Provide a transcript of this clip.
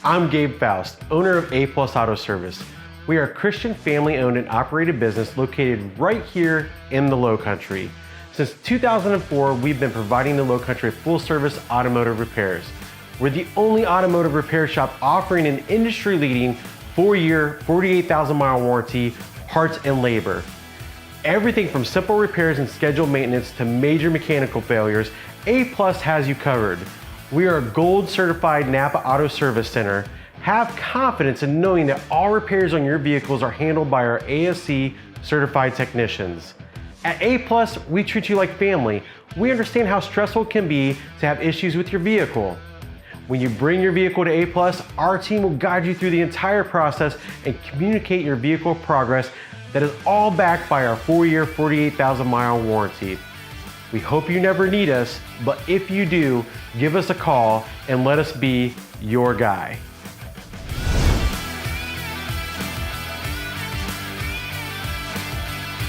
I'm Gabe Faust, owner of A+ Auto Service. We are a Christian family-owned and operated business located right here in the Lowcountry. Since 2004, we've been providing the Lowcountry full-service automotive repairs. We're the only automotive repair shop offering an industry-leading 4-year, 48,000-mile warranty, parts and labor. Everything from simple repairs and scheduled maintenance to major mechanical failures, A+ has you covered. We are a gold certified Napa Auto Service Center. Have confidence in knowing that all repairs on your vehicles are handled by our ASC certified technicians. At A+, we treat you like family. We understand how stressful it can be to have issues with your vehicle. When you bring your vehicle to A+, our team will guide you through the entire process and communicate your vehicle progress that is all backed by our 4-year, 48,000-mile warranty. We hope you never need us, but if you do, give us a call and let us be your guy.